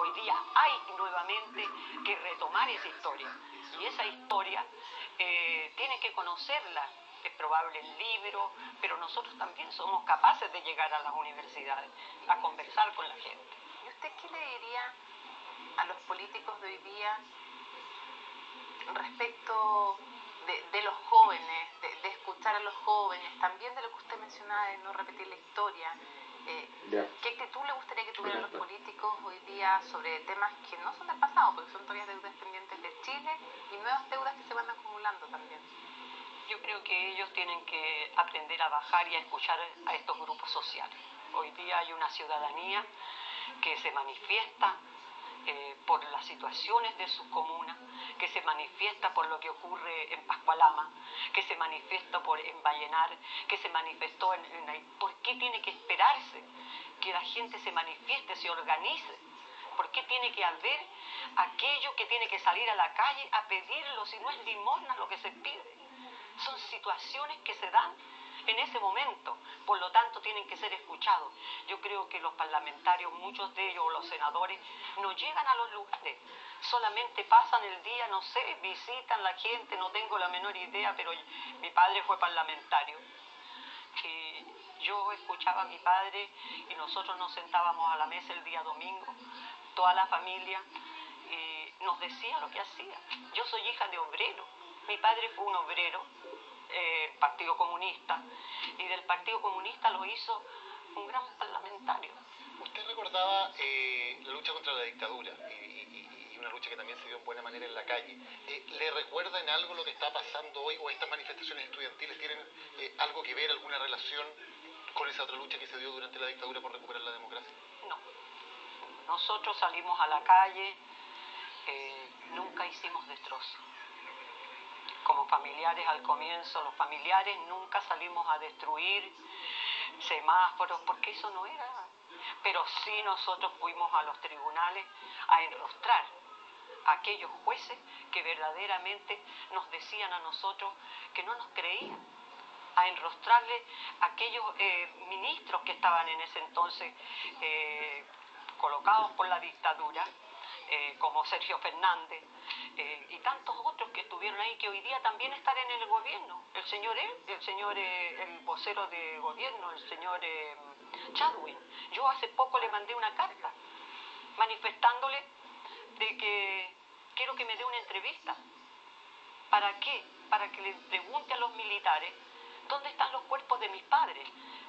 Hoy día hay nuevamente que retomar esa historia. Y esa historia tiene que conocerla. Es probable el libro, pero nosotros también somos capaces de llegar a las universidades, a conversar con la gente. ¿Y usted qué le diría a los políticos de hoy día respecto de los jóvenes, de escuchar a los jóvenes, también de lo que usted mencionaba de no repetir la historia? ¿Qué actitud le gustaría que tuvieran los políticos hoy día sobre temas que no son del pasado, porque son todavía deudas pendientes de Chile y nuevas deudas que se van acumulando también? Yo creo que ellos tienen que aprender a bajar y a escuchar a estos grupos sociales. Hoy día hay una ciudadanía que se manifiesta por las situaciones de sus comunas, que se manifiesta por lo que ocurre en Pascualama, que se manifiesta en Vallenar, que se manifestó ¿Por qué tiene que esperarse que la gente se manifieste, se organice? ¿Por qué tiene que haber aquello que tiene que salir a la calle a pedirlo si no es limosna lo que se pide? Son situaciones que se dan en ese momento, por lo tanto tienen que ser escuchados. Yo creo que los parlamentarios, muchos de ellos, los senadores, no llegan a los lugares, solamente pasan el día, no sé, visitan la gente, no tengo la menor idea, pero mi padre fue parlamentario. Y yo escuchaba a mi padre y nosotros nos sentábamos a la mesa el día domingo, toda la familia, y nos decía lo que hacía. Yo soy hija de obrero, mi padre fue un obrero, Partido Comunista, y del Partido Comunista lo hizo un gran parlamentario. Usted recordaba la lucha contra la dictadura y una lucha que también se dio en buena manera en la calle. ¿Le recuerda en algo lo que está pasando hoy o estas manifestaciones estudiantiles tienen algo que ver, alguna relación con esa otra lucha que se dio durante la dictadura por recuperar la democracia? No. Nosotros salimos a la calle, nunca hicimos destrozos. Como familiares al comienzo, los familiares nunca salimos a destruir semáforos, porque eso no era. Pero sí nosotros fuimos a los tribunales a enrostrar a aquellos jueces que verdaderamente nos decían a nosotros que no nos creían, a enrostrarle a aquellos ministros que estaban en ese entonces colocados por la dictadura, como Sergio Fernández, y tantos otros que estuvieron ahí, que hoy día también están en el gobierno. El vocero de gobierno, el señor Chadwin. Yo hace poco le mandé una carta manifestándole de que quiero que me dé una entrevista. ¿Para qué? Para que le pregunte a los militares dónde están los cuerpos de mis padres,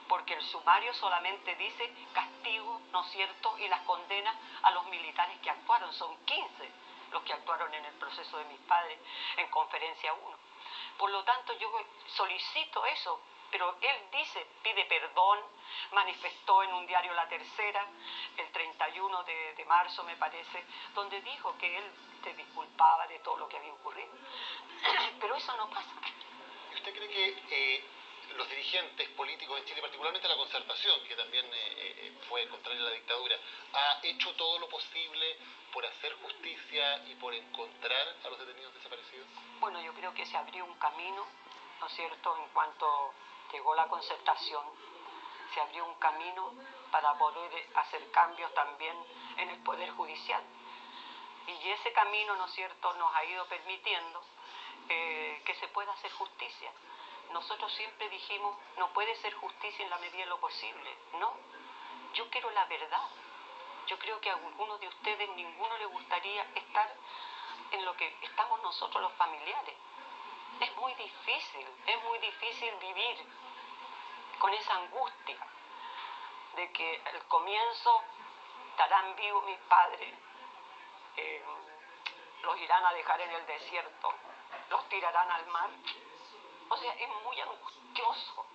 porque el sumario solamente dice castigo, ¿no es cierto?, y las condenas a los militares que actuaron. Son 15 los que actuaron en el proceso de mis padres en conferencia 1. Por lo tanto, yo solicito eso, pero él pide perdón, manifestó en un diario La Tercera, el 31 de marzo me parece, donde dijo que él se disculpaba de todo lo que había ocurrido. Pero eso no pasa. ¿Y usted cree que los dirigentes políticos en Chile, particularmente la Concertación, que también fue contraria a la dictadura, ha hecho todo lo posible por hacer justicia y por encontrar a los detenidos desaparecidos? Bueno, yo creo que se abrió un camino, ¿no es cierto?, en cuanto llegó la Concertación, se abrió un camino para poder hacer cambios también en el Poder Judicial. Y ese camino, ¿no es cierto?, nos ha ido permitiendo que se pueda hacer justicia. Nosotros siempre dijimos, no puede ser justicia en la medida de lo posible. No, yo quiero la verdad. Yo creo que a algunos de ustedes ninguno le gustaría estar en lo que estamos nosotros los familiares. Es muy difícil vivir con esa angustia de que al comienzo estarán vivos mis padres, los irán a dejar en el desierto, los tirarán al mar. O sea, es muy angustioso.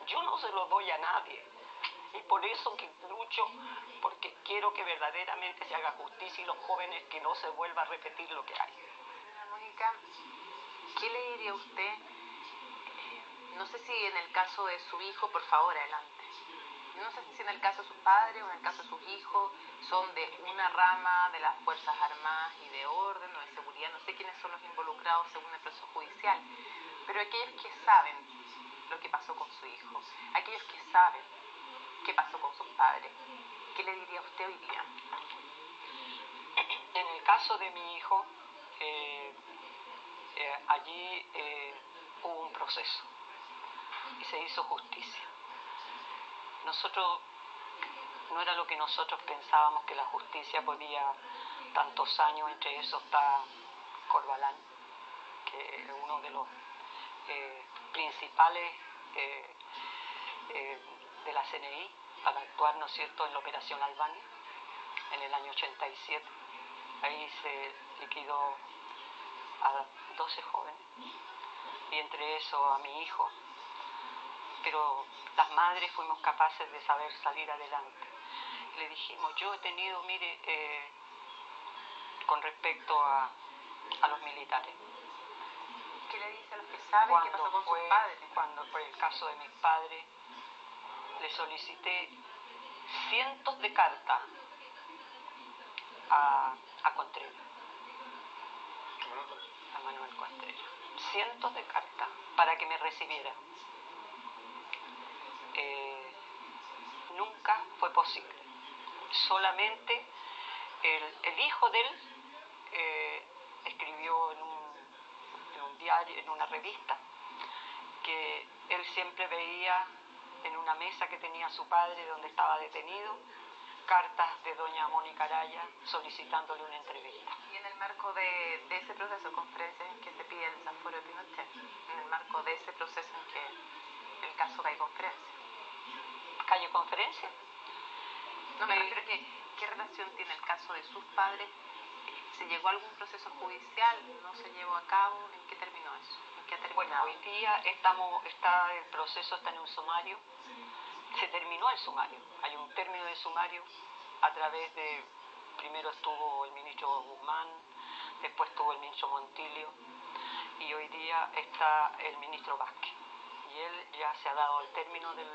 Yo no se lo doy a nadie. Y por eso que lucho, porque quiero que verdaderamente se haga justicia y los jóvenes que no se vuelva a repetir lo que hay. Señora Mónica, ¿qué le diría usted? No sé si en el caso de su hijo, por favor, adelante. No sé si en el caso de sus padres o en el caso de sus hijos son de una rama de las Fuerzas Armadas y de orden o de seguridad, no sé quiénes son los involucrados según el proceso judicial, pero aquellos que saben lo que pasó con su hijo, aquellos que saben qué pasó con sus padres, ¿qué le diría usted hoy día? caso de mi hijo, allí hubo un proceso y se hizo justicia. Nosotros, no era lo que nosotros pensábamos, que la justicia podía tantos años. Entre esos está Corbalán, que es uno de los principales de la CNI para actuar, ¿no es cierto?, en la Operación Albania en el año 87. Ahí se liquidó a 12 jóvenes y entre eso a mi hijo. Pero las madres fuimos capaces de saber salir adelante. Le dijimos, yo he tenido, mire, con respecto a los militares. ¿Qué le dice a los que saben qué pasó con sus padres? Cuando fue el caso de mis padres, le solicité cientos de cartas a Contreras, a Manuel Contreras. Cientos de cartas para que me recibiera. Nunca fue posible. Solamente el hijo de él escribió en un diario, en una revista, que él siempre veía en una mesa que tenía su padre donde estaba detenido, cartas de doña Mónica Araya solicitándole una entrevista. Y en el marco de ese proceso, conferencias en que se pide el desafuero de Pinochet, en el marco de ese proceso en que el caso cae conferencia. ¿Calle conferencia? No, me refiero a que, ¿qué relación tiene el caso de sus padres? ¿Se llegó a algún proceso judicial? ¿No se llevó a cabo? ¿En qué terminó eso? ¿En qué ha terminado? Bueno, hoy día el proceso está en un sumario. Se terminó el sumario. Hay un término de sumario a través de, primero estuvo el ministro Guzmán, después estuvo el ministro Montilio y hoy día está el ministro Vázquez. Y él ya se ha dado el término del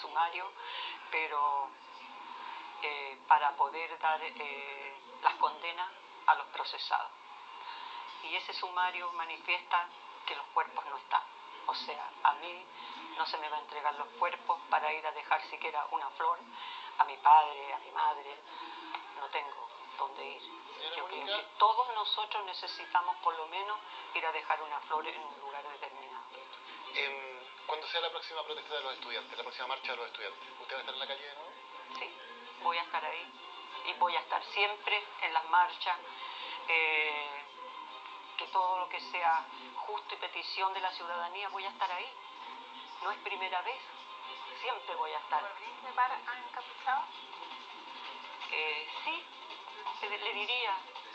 sumario, pero para poder dar las condenas a los procesados. Y ese sumario manifiesta que los cuerpos no están. O sea, a mí no se me va a entregar los cuerpos para ir a dejar siquiera una flor a mi padre, a mi madre. No tengo dónde ir. Yo creo que todos nosotros necesitamos por lo menos ir a dejar una flor en un lugar determinado. ¿Cuándo sea la próxima protesta de los estudiantes, la próxima marcha de los estudiantes? ¿Usted va a estar en la calle de nuevo? Sí, voy a estar ahí y voy a estar siempre en las marchas. Que todo lo que sea justo y petición de la ciudadanía, voy a estar ahí. No es primera vez, siempre voy a estar. ¿Volviste para encapuchado? Sí,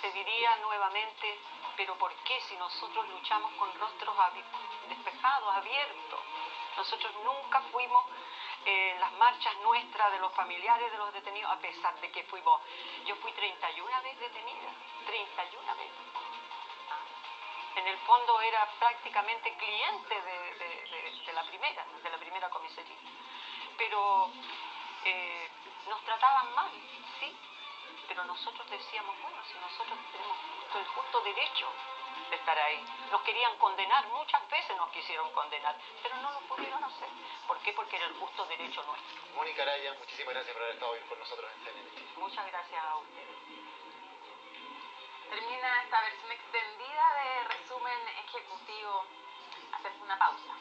te diría nuevamente, pero ¿por qué si nosotros luchamos con rostros despejados, abiertos? Nosotros nunca fuimos en las marchas nuestras de los familiares de los detenidos, a pesar de que yo fui 31 veces detenida, 31 veces. En el fondo era prácticamente cliente de la primera comisaría. Pero nos trataban mal, sí, pero nosotros decíamos, bueno, si nosotros tenemos el justo derecho de estar ahí. Nos querían condenar, muchas veces nos quisieron condenar, pero no lo pudieron hacer. ¿Por qué? Porque era el justo derecho nuestro. Mónica Araya, muchísimas gracias por haber estado hoy con nosotros en CNN. Muchas gracias a ustedes. Termina esta versión extendida de resumen ejecutivo. Hacemos una pausa.